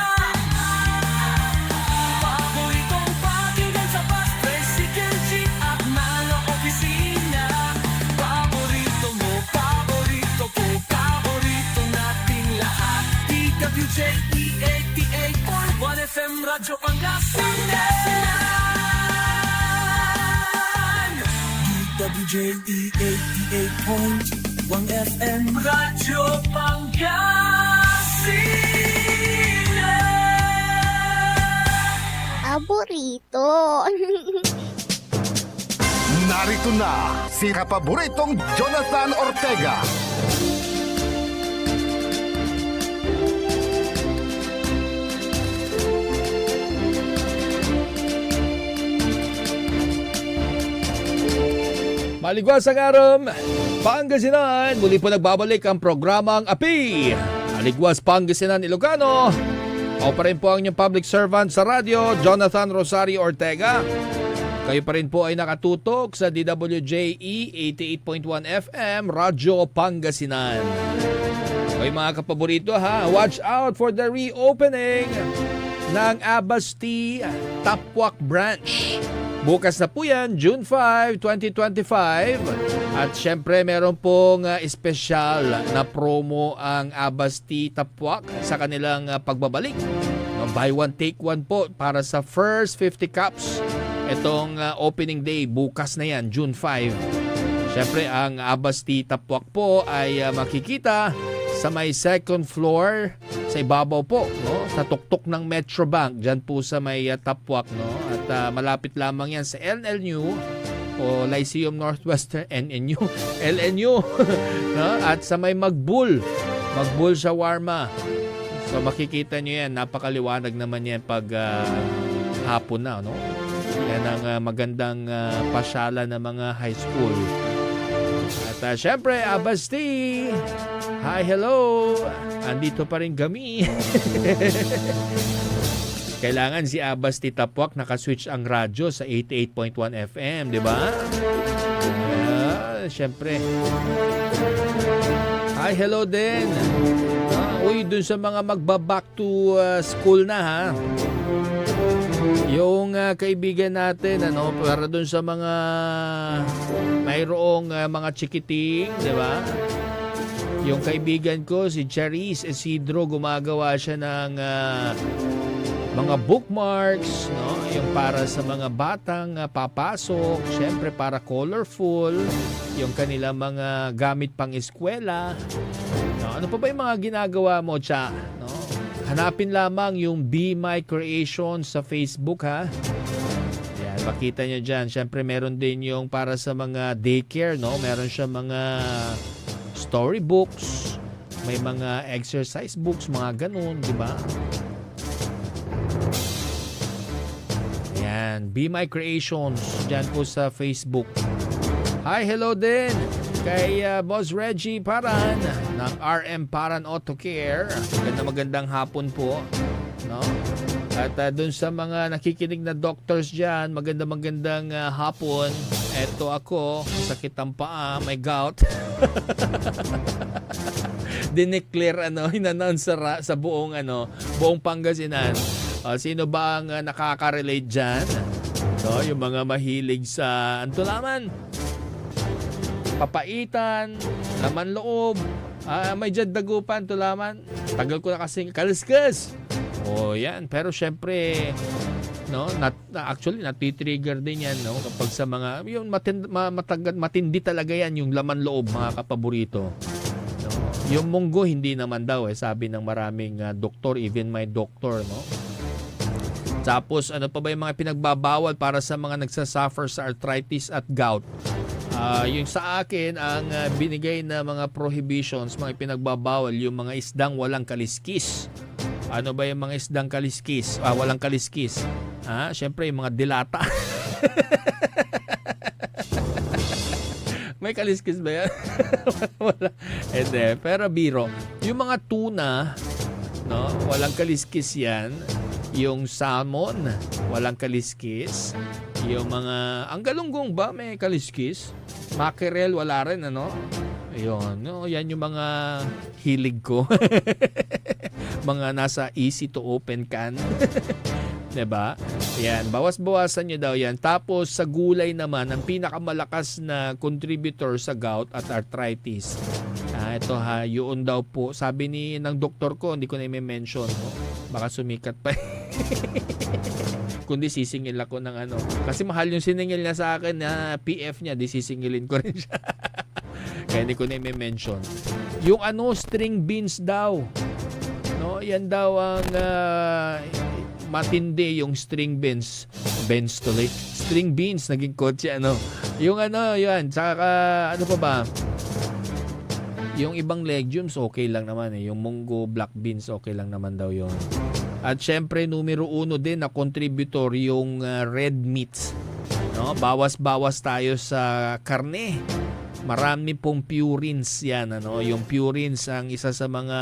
Speaker 3: Paboritong pakinggan sa bus, tricycle, jeep at mga opisina. Paborito mo, paborito ko, paborito nating lahat. DWJE 88.1 FM, Radyo Pangasinan. DWJE 88.1 FM, Radyo Pangasinan.
Speaker 2: Paborito!
Speaker 1: Narito na si kapaboritong Jonathan Ortega.
Speaker 4: Maligwas ang araw, Pangasinan. Muli po nagbabalik ang programang API. Maligwas Pangasinan Ilocano. Ako pa rin po ang inyong public servant sa radyo, Jonathan Rosario Ortega. Kayo pa rin po ay nakatutok sa DWJE 88.1 FM, Radyo Pangasinan. Okay mga kapaborito ha, watch out for the reopening ng Abasti Tapwak Branch. Bukas na po yan, June 5, 2025. At syempre meron pong espesyal na promo ang Abasti Tapwak sa kanilang pagbabalik. Buy one, take one po para sa first 50 cups. Itong opening day, bukas na yan, June 5. Syempre ang Abasti Tapwak po ay makikita sa may second floor sa ibabaw po, no? Sa tuktok ng Metrobank, dyan po sa may Tapwak, no? At malapit lamang yan sa LNU o Lyceum Northwestern LNU no? At sa may Magbul Shawarma. So makikita nyo yan, napakaliwanag naman yan pag hapon na, no? Yan ang magandang pasyala ng mga high school. At syempre, Abasti, hi, hello. Andito pa rin kami. Kailangan si Abasti Tapwak nakaswitch ang radyo sa 88.1 FM, di ba? Syempre. Hi, hello din. Uy, dun sa mga magba-back to school na ha. Yung kaibigan natin, para dun sa mga mayroong mga chikiting, di ba? Yung kaibigan ko, si Charis Isidro, gumagawa siya ng mga bookmarks, no? Yung para sa mga batang papasok, syempre para colorful, yung kanilang mga gamit pang eskwela. No? Ano pa ba yung mga ginagawa mo, Cha? No? Hanapin lamang yung Be My Creation sa Facebook, ha? Yan, makita nyo dyan. Syempre, meron din yung para sa mga daycare, no? Meron siya mga storybooks, may mga exercise books, mga ganun, di ba? Yan, Be My Creations, dyan po sa Facebook. Hi, hello din kay Boss Reggie Paran ng RM Paran Auto Care. Magandang hapon po, no? At dun sa mga nakikinig na doctors dyan, magandang hapon. Eto ako, sakit ang paa, may gout. Dineclare in-announce sa buong Pangasinan. Sino ba ang nakaka-relate dyan? So, yung mga mahilig sa antulaman, papaitan, laman loob, may dagupan, tulaman. Tagal ko na kasing kaliskas. Yan. Pero syempre, no, actually nati-trigger din yan, no, kapag sa mga yung matindi talaga yan yung laman loob, mga kapaborito. No? Yung munggo hindi naman daw, sabi ng maraming doktor, even my doctor, no. Tapos ano pa ba yung mga pinagbabawal para sa mga nagsasuffer sa arthritis at gout? Yung sa akin, ang binigay na mga prohibitions, mga pinagbabawal, yung mga isdang walang kaliskis. Ano ba yung mga isdang kaliskis? Walang kaliskis. Siyempre, yung mga dilata. May kaliskis ba yan? Wala. Hindi. Pero biro. Yung mga tuna, no, walang kaliskis yan. Yung salmon, walang kaliskis. Yung mga, ang galunggong ba may kaliskis? Mackerel, wala rin, Ayun, no, yan yung mga hilig ko. Mga nasa easy to open can. 'Di ba? Yan, bawas-bawasan niyo daw yan. Tapos sa gulay naman, ang pinakamalakas na contributor sa gout at arthritis. Ito yun daw po. Sabi ng doktor ko, hindi ko na i-mention, no? Baka sumikat pa. Kundi sisingil ako ng Kasi mahal yung siningil niya sa akin na PF niya, di sisingilin ko rin siya. Kaya hindi ko na i-mention. Yung string beans daw. No, yan daw ang matindi yung string beans. Beans tuloy. String beans, naging kotse, Yung yan. Saka, ano pa ba? Yung ibang legumes, okay lang naman Yung munggo, black beans, okay lang naman daw yun. At syempre, numero 1 din na contributor yung red meat. No? Bawas-bawas tayo sa karne. Marami pong purines yan. Yung purines ang isa sa mga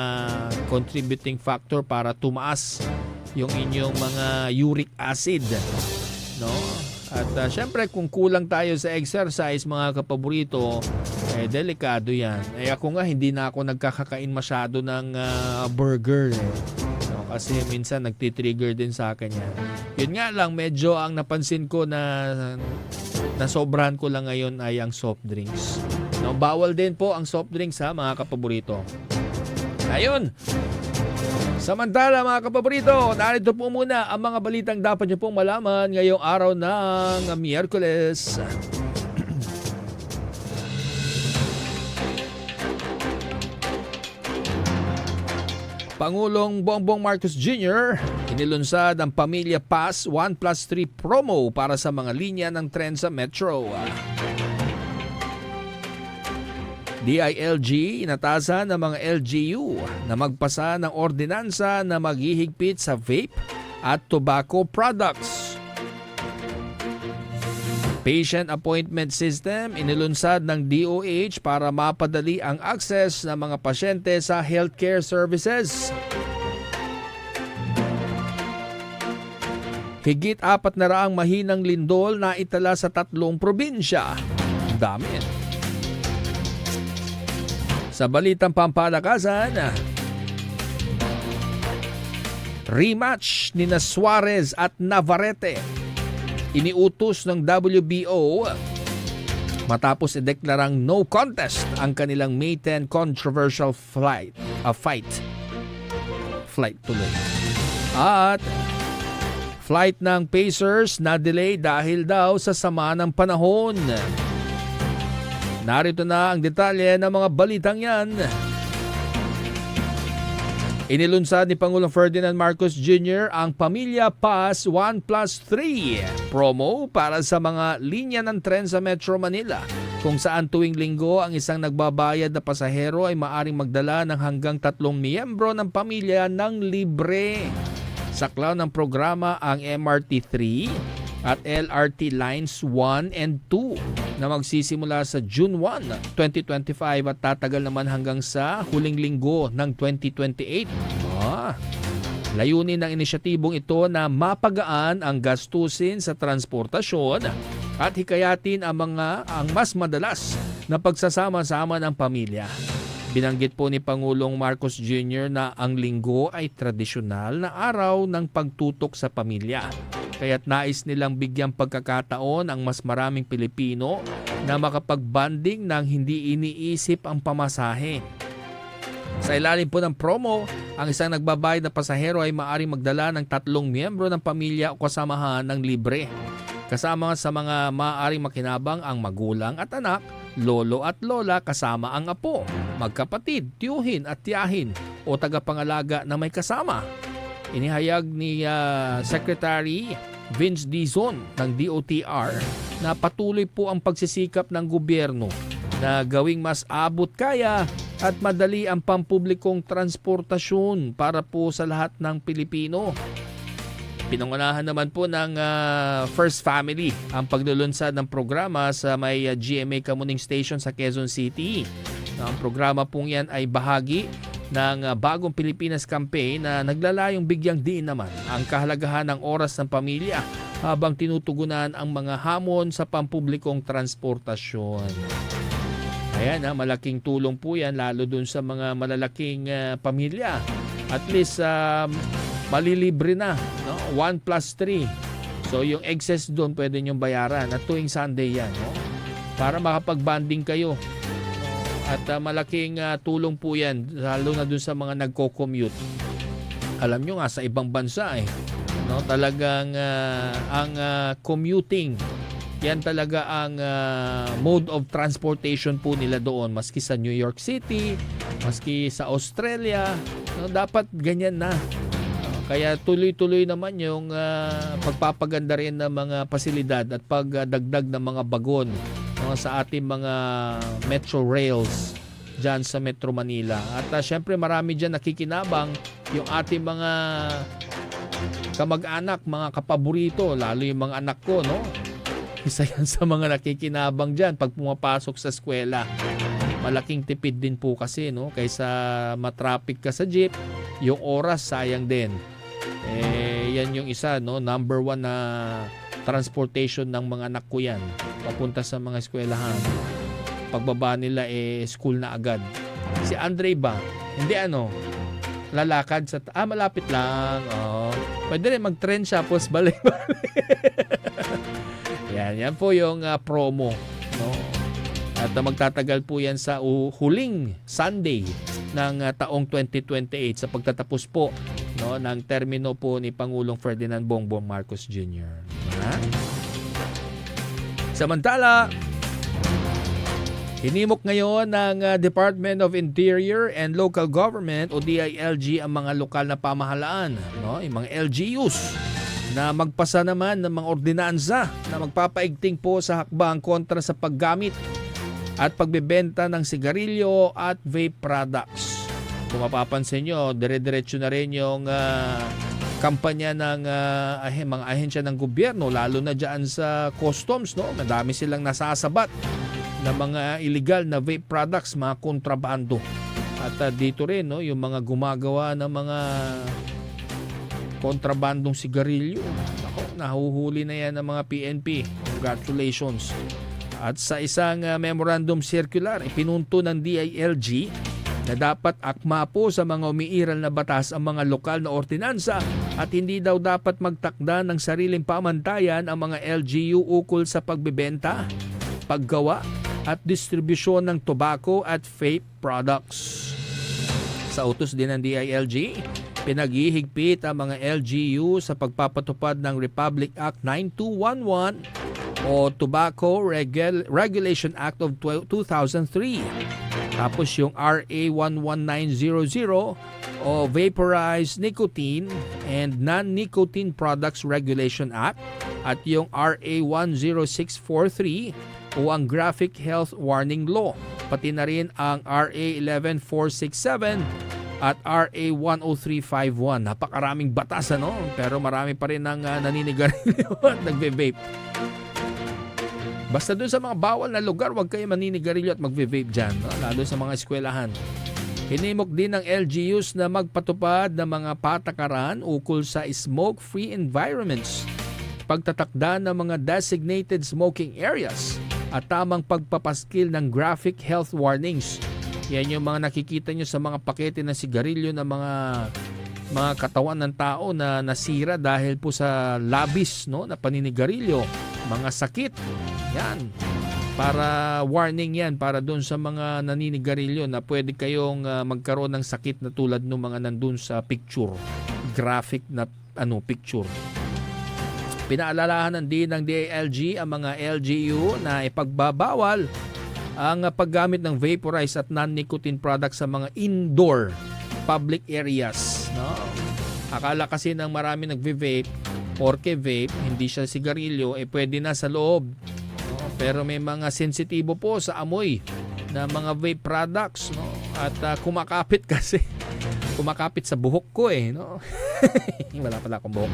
Speaker 4: contributing factor para tumaas yung inyong mga uric acid. No? At syempre, kung kulang tayo sa exercise, mga kapaborito, delikado yan. Ako nga, hindi na ako nagkakakain masyado ng burger. No? Kasi minsan nagtitrigger din sa akin yan. Yun nga lang, medyo ang napansin ko na sobrahan ko lang ngayon ay ang soft drinks. No, bawal din po ang soft drinks, mga kapaborito. Ayun. Samantala, mga kapaborito, narito po muna ang mga balitang dapat niyo pong malaman ngayong araw ng Miyerkules. Pangulong Bongbong Marcos Jr. inilunsad ang Pamilya Pass 1+3 promo para sa mga linya ng tren sa Metro. DILG inatasan ng mga LGU na magpasa ng ordinansa na maghihigpit sa vape at tobacco products. Patient appointment system inilunsad ng DOH para mapadali ang access ng mga pasyente sa healthcare services. Higit 400 mahinang lindol na itala sa 3 probinsya. Dami. Sa balitang pampalakasan, rematch ni na Suarez at Navarrete. Iniutos ng WBO matapos ideklarang no contest ang kanilang May 10 controversial fight tuloy. At flight ng Pacers na delay dahil daw sa sama ng panahon. Narito na ang detalye ng mga balitang yan. Inilunsad ni Pangulong Ferdinand Marcos Jr. ang Pamilya Pass 1+3 promo para sa mga linya ng tren sa Metro Manila, kung saan tuwing linggo ang isang nagbabayad na pasahero ay maaring magdala ng hanggang 3 miyembro ng pamilya ng libre. Saklaw ng programa ang MRT 3 at LRT Lines 1 and 2 na magsisimula sa June 1, 2025 at tatagal naman hanggang sa huling linggo ng 2028. Layunin ng inisyatibong ito na mapagaan ang gastusin sa transportasyon at hikayatin ang mas madalas na pagsasama-sama ng pamilya. Binanggit po ni Pangulong Marcos Jr. na ang linggo ay tradisyonal na araw ng pagtutok sa pamilya. Kaya't nais nilang bigyang pagkakataon ang mas maraming Pilipino na makapag-bonding nang hindi iniisip ang pamasahe. Sa ilalim po ng promo, ang isang nagbabayad na pasahero ay maaaring magdala ng 3 miyembro ng pamilya o kasamahan ng libre. Kasama sa mga maaaring makinabang ang magulang at anak, lolo at lola kasama ang apo, magkapatid, tiyuhin at tiyahin o tagapangalaga na may kasama. Inihayag ni Secretary Vince Dizon ng DOTR na patuloy po ang pagsisikap ng gobyerno na gawing mas abot kaya at madali ang pampublikong transportasyon para po sa lahat ng Pilipino. Pinangunahan naman po ng First Family ang paglulunsad ng programa sa may GMA Kamuning Station sa Quezon City. Ang programa pong yan ay bahagi ng Bagong Pilipinas Campaign na naglalayong bigyang diin naman ang kahalagahan ng oras ng pamilya habang tinutugunan ang mga hamon sa pampublikong transportasyon. Ayan, malaking tulong po yan lalo dun sa mga malalaking pamilya. At least malilibre na, no? 1+3. So yung excess doon pwede nyong bayaran at tuwing Sunday yan, no? Para makapag-bonding kayo. At malaking tulong po yan lalo na dun sa mga nagko-commute. Alam nyo nga sa ibang bansa no? Talagang ang commuting yan talaga ang mode of transportation po nila doon, maski sa New York City, maski sa Australia, no? Dapat ganyan na. Kaya tuloy-tuloy naman yung pagpapaganda rin ng mga pasilidad at pagdagdag ng mga bagon sa ating mga metro rails dyan sa Metro Manila. At syempre marami dyan nakikinabang yung ating mga kamag-anak, mga kapaborito, lalo yung mga anak ko, no? Isa yan sa mga nakikinabang dyan pag pumapasok sa eskwela. Malaking tipid din po kasi, no? Kaysa matraffic ka sa jeep, yung oras sayang din. Yan yung isa, no? Number 1 na transportation ng mga anak ko yan. Papunta sa mga eskwelahan. Pagbaba nila, school na agad. Si Andre ba? Hindi lalakad sa... malapit lang. Pwede rin mag-trend siya, tapos balik-balik. Yan po yung promo. No? At magtatagal po yan sa huling Sunday ng taong 2028 sa pagtatapos po, no, ng termino po ni Pangulong Ferdinand Bongbong Marcos Jr. Samantala, hinimok ngayon ng Department of Interior and Local Government o DILG ang mga lokal na pamahalaan, no, yung mga LGUs na magpasa naman ng mga ordinansa na magpapaigting po sa hakbang kontra sa paggamit at pagbebenta ng sigarilyo at vape products. Kung mapapansin nyo, dire-diretso na rin yung kampanya ng mga ahensya ng gobyerno, lalo na dyan sa customs, no? Madami silang nasasabat na mga illegal na vape products, mga kontrabando. At dito rin, no, yung mga gumagawa ng mga kontrabandong sigarilyo. Nahuhuli na yan ng mga PNP. Congratulations. At sa isang memorandum circular, ipinunto ng DILG na dapat akma po sa mga umiiral na batas ang mga lokal na ordinansa at hindi daw dapat magtakda ng sariling pamantayan ang mga LGU ukol sa pagbebenta, paggawa at distribusyon ng tobacco at vape products. Sa utos din ng DILG, pinaghihigpit ang mga LGU sa pagpapatupad ng Republic Act 9211 o Tobacco Regulation Act of 2003. Tapos yung RA 11900 o Vaporized Nicotine and Non-Nicotine Products Regulation Act at yung RA 10643 o ang Graphic Health Warning Law. Pati na rin ang RA 11467 at RA 10351. Napakaraming batas ano, pero marami pa rin ang naninigarilyo at nagve-vape. Basta doon sa mga bawal na lugar, huwag kayo maninigarilyo at magve-vape dyan, no? Lalo sa mga eskwelahan. Hinimok din ng LGUs na magpatupad ng mga patakaran ukol sa smoke-free environments, pagtatakda ng mga designated smoking areas, at tamang pagpapaskil ng graphic health warnings. Yan yung mga nakikita nyo sa mga pakete ng sigarilyo ng mga katawan ng tao na nasira dahil po sa labis, no, na paninigarilyo, mga sakit. Yan. Para warning yan para doon sa mga naninigarilyo na pwede kayong magkaroon ng sakit na tulad ng mga nandun sa picture. Graphic na picture. Pinaalalahanan din ng DILG ang mga LGU na ipagbabawal ang paggamit ng vaporized at non-nicotine products sa mga indoor public areas. No? Akala kasi ng marami nagve-vape, porke vape, hindi siya sigarilyo, pwede na sa loob. No? Pero may mga sensitibo po sa amoy na mga vape products. No? At kumakapit kasi. Kumakapit sa buhok ko no? Wala pala akong buhok.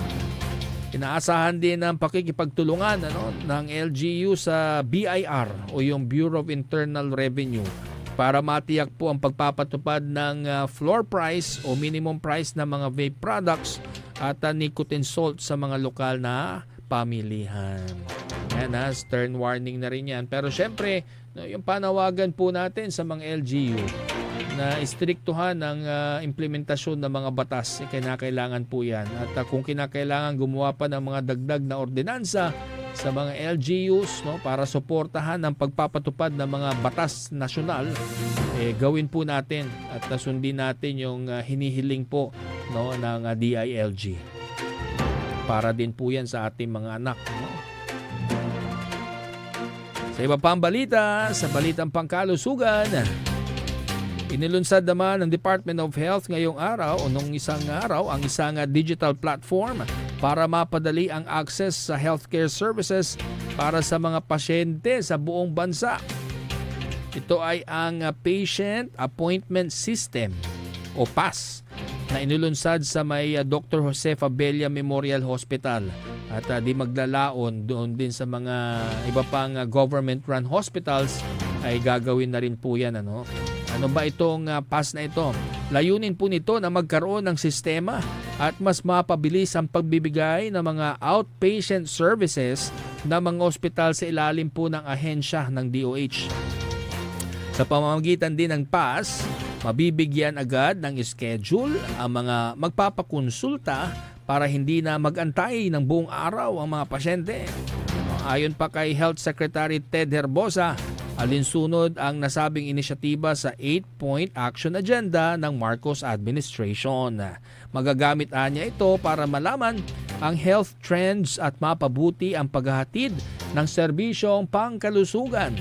Speaker 4: Inaasahan din ang pakikipagtulungan ng LGU sa BIR o yung Bureau of Internal Revenue para matiyak po ang pagpapatupad ng floor price o minimum price ng mga vape products at nicotine salt sa mga lokal na pamilihan. Yan stern warning na rin yan. Pero syempre, yung panawagan po natin sa mga LGU na istriktuhan ang implementasyon ng mga batas, kinakailangan po yan. At kung kinakailangan gumawa pa ng mga dagdag na ordinansa sa mga LGUs para suportahan ang pagpapatupad ng mga batas nasyonal, gawin po natin at sundin natin yung hinihiling po ng DILG. Para din po yan sa ating mga anak. Sa iba pang balita, sa balitang pangkalusugan, inilunsad naman ng Department of Health ngayong araw o nung isang araw ang isang digital platform para mapadali ang access sa healthcare services para sa mga pasyente sa buong bansa. Ito ay ang Patient Appointment System o PAS na inilunsad sa may Dr. Jose Fabella Memorial Hospital at di maglalaon doon din sa mga iba pang government-run hospitals ay gagawin na rin po yan. Ano ba itong PAS na ito? Layunin po nito na magkaroon ng sistema at mas mapabilis ang pagbibigay ng mga outpatient services ng mga ospital sa ilalim po ng ahensya ng DOH. Sa pamamagitan din ng PAS, mabibigyan agad ng schedule ang mga magpapakonsulta para hindi na mag-antay ng buong araw ang mga pasyente. Ayon pa kay Health Secretary Ted Herbosa, alinsunod ang nasabing inisyatiba sa 8-point action agenda ng Marcos administration. Magagamit niya ito para malaman ang health trends at mapabuti ang paghahatid ng serbisyong pangkalusugan.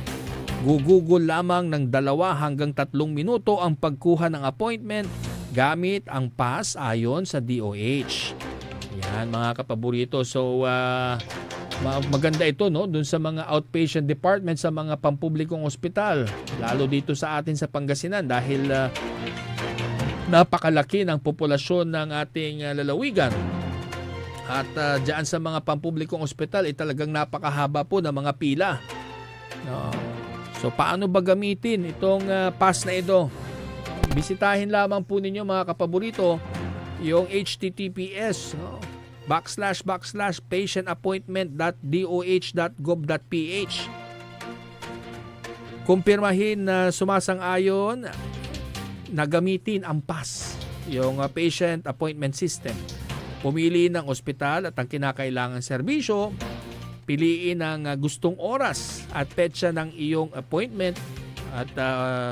Speaker 4: Gugugol lamang ng 2 hanggang 3 minuto ang pagkuha ng appointment gamit ang PAS ayon sa DOH. Yan mga kapaborito. So maganda ito doon sa mga outpatient department sa mga pampublikong ospital, lalo dito sa atin sa Pangasinan dahil napakalaki ng populasyon ng ating lalawigan. At diyan sa mga pampublikong ospital talagang napakahaba po ng mga pila. So paano ba gamitin itong PAS na ito? Bisitahin lamang po ninyo mga kapaborito yung https://patientappointment.doh.gov.ph. Kumpirmahin na sumasang-ayon na gamitin ang PAS, yung Patient Appointment System. Pumili ng ospital at ang kinakailangang serbisyo, piliin ang gustong oras at petsa ng iyong appointment at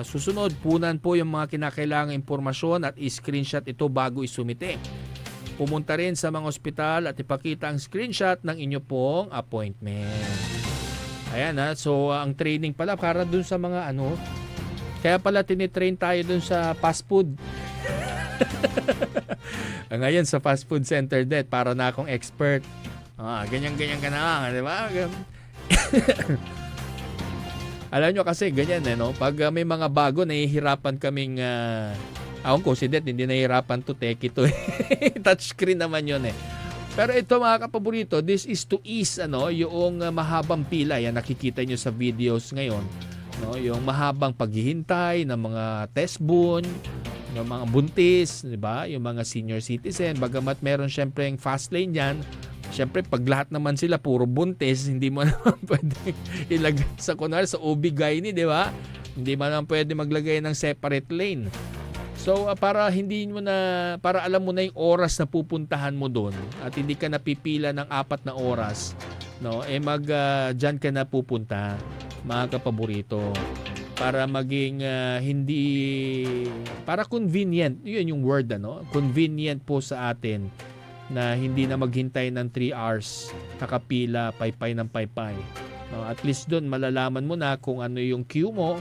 Speaker 4: susunod punan po yung mga kinakailangang impormasyon at i-screenshot ito bago isumite. Pumunta rin sa mga ospital at ipakita ang screenshot ng inyo pong appointment. Ayan so ang training pala para dun sa mga kaya pala tinitrain tayo dun sa fast food. Ngayon sa fast food center para na akong expert. Ganyan-ganyan ka na, di ba? Alam nyo kasi ganyan pag may mga bago, nahihirapan kaming ako ko si Det, hindi nahihirapan to teki to. Touchscreen naman yun Pero ito mga kapaborito, this is to ease yung mahabang pila. Yan nakikita nyo sa videos ngayon. Yung mahabang paghihintay ng mga test boon, ng mga buntis, di ba? Yung mga senior citizen, bagamat meron syempre yung fast lane yan. Syempre, pag lahat naman sila puro buntis, hindi mo naman pwede ilagay sa sa OB-GYN, di ba? Hindi mo naman pwede maglagay ng separate lane. So, para alam mo na yung oras na pupuntahan mo doon at hindi ka napipila ng 4 na oras, dyan ka na pupunta, mga kapaborito. Para maging para convenient, yun yung word, convenient po sa atin na hindi na maghintay ng 3 hours, nakapila, paypay ng paypay. At least doon malalaman mo na kung ano yung queue mo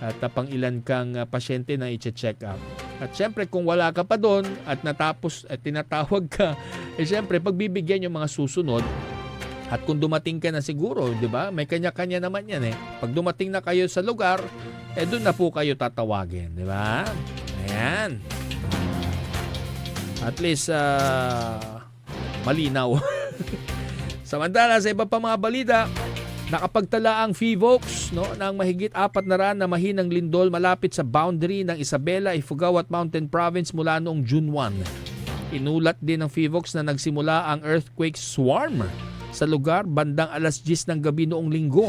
Speaker 4: at pang ilan kang pasyente na i-check up. At syempre kung wala ka pa doon at natapos at tinatawag ka, syempre pagbibigyan yung mga susunod. At kung dumating ka na siguro, di ba? May kanya-kanya naman yan Pag dumating na kayo sa lugar, doon na po kayo tatawagin, di ba? Ayan. At least malinaw. Samantala sa iba pa mga balita, nakapagtala ang PHIVOLCS ng mahigit 4 na ran na mahinang lindol malapit sa boundary ng Isabela, Ifugao at Mountain Province mula noong June 1. Inulat din ng PHIVOLCS na nagsimula ang earthquake swarm sa lugar bandang alas 10 ng gabi noong Linggo.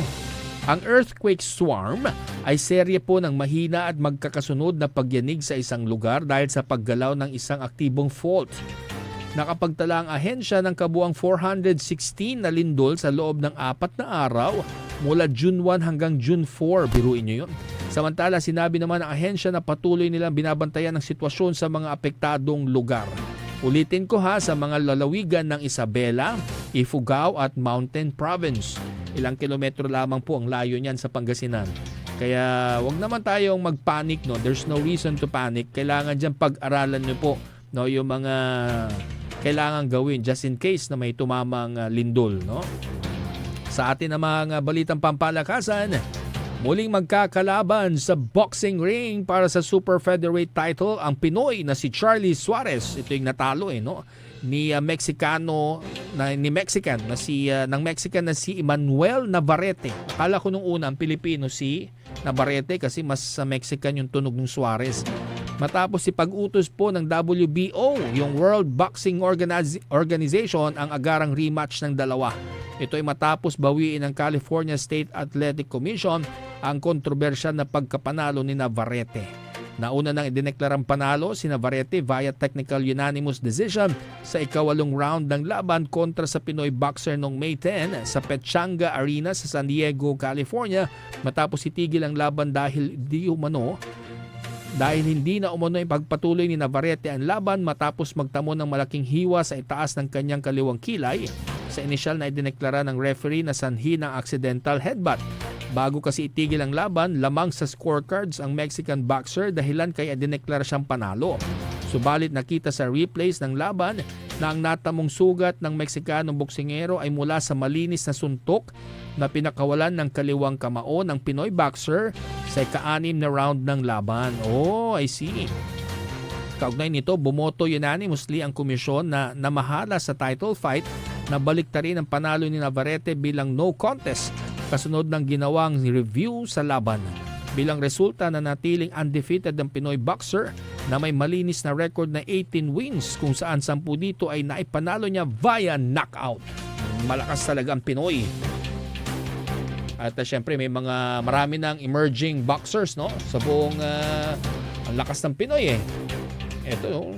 Speaker 4: Ang earthquake swarm ay serye po ng mahina at magkakasunod na pagyanig sa isang lugar dahil sa paggalaw ng isang aktibong fault. Nakapagtala ang ahensya ng kabuang 416 na lindol sa loob ng 4 na araw mula June 1 hanggang June 4. Biruin nyo yun. Samantala, sinabi naman ng ahensya na patuloy nilang binabantayan ang sitwasyon sa mga apektadong lugar. Ulitin ko sa mga lalawigan ng Isabela, Ifugao at Mountain Province. Ilang kilometro lamang po ang layo niyan sa Pangasinan. Kaya wag naman tayong magpanic. There's no reason to panic. Kailangan dyan pag-aralan nyo po yung mga kailangan gawin just in case na may tumamang lindol. Sa atin na mga balitang pampalakasan, muling magkakalaban sa boxing ring para sa Super Featherweight title ang Pinoy na si Charlie Suarez. Ito yung natalo ni Mexican na si Emmanuel Navarrete. Akala ko nung una ang Pilipino si Navarrete kasi mas sa Mexican yung tunog ng Suarez. Matapos ipag-utos po ng WBO, yung World Boxing Organization, ang agarang rematch ng dalawa. Ito ay matapos bawiin ng California State Athletic Commission ang kontrobersyal na pagkapanalo ni Navarrete. Nauna nang idineklarang panalo si Navarrete via technical unanimous decision sa ika-8 round ng laban kontra sa Pinoy boxer noong May 10 sa Pechanga Arena sa San Diego, California matapos itigil ang laban dahil hindi na umano ipagpatuloy ni Navarrete ang laban matapos magtamo ng malaking hiwa sa itaas ng kanyang kaliwang kilay sa inisyal na idineklara ng referee na sanhi ng accidental headbutt. Bago kasi itigil ang laban, lamang sa scorecards ang Mexican boxer dahilan kaya dineklara siyang panalo. Subalit nakita sa replays ng laban na ang natamong sugat ng Mexicanong boksingero ay mula sa malinis na suntok na pinakawalan ng kaliwang kamao ng Pinoy boxer sa ika-6 na round ng laban. Oh, I see. Kaugnay nito, bumoto unanimously ang komisyon na namahala sa title fight na baliktarin ang panalo ni Navarrete bilang no contest kasunod ng ginawang review sa laban. Bilang resulta na natiling undefeated ang Pinoy boxer na may malinis na record na 18 wins kung saan 10 dito ay naipanalo niya via knockout. Malakas talaga ang Pinoy. At syempre may marami ng emerging boxers sa buong Ang lakas ng Pinoy eh. Ito,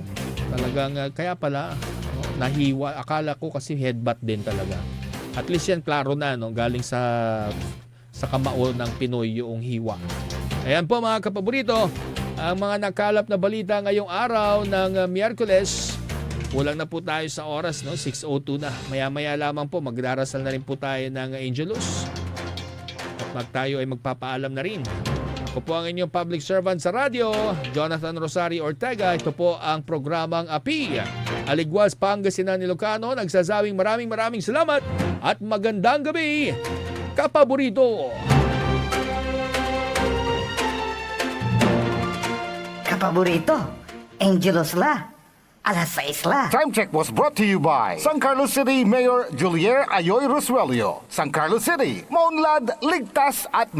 Speaker 4: talagang kaya pala nahiwa. Akala ko kasi headbutt din talaga. At least yan klaro na galing sa kamao ng Pinoy yung hiwa. Ayan po mga kapaborito, ang mga nakalap na balita ngayong araw ng Miyerkules. Kulang na po tayo sa oras, 6:02 na. Maya-maya lamang po, magdarasal na rin po tayo ng Angelus. At tayo ay magpapaalam na rin. Ako po ang inyong public servant sa radyo, Jonathan Rosario Ortega. Ito po ang programang API. Aligwas, Pangasinan, Ilocano. Nagsasabing maraming salamat at magandang gabi, kapaborito.
Speaker 10: Kapaborito, Angelos la. Alas 6 la.
Speaker 1: Time check was brought to you by San Carlos City Mayor Julier Ayoy Rosuelio. San Carlos City, maunlad, ligtas at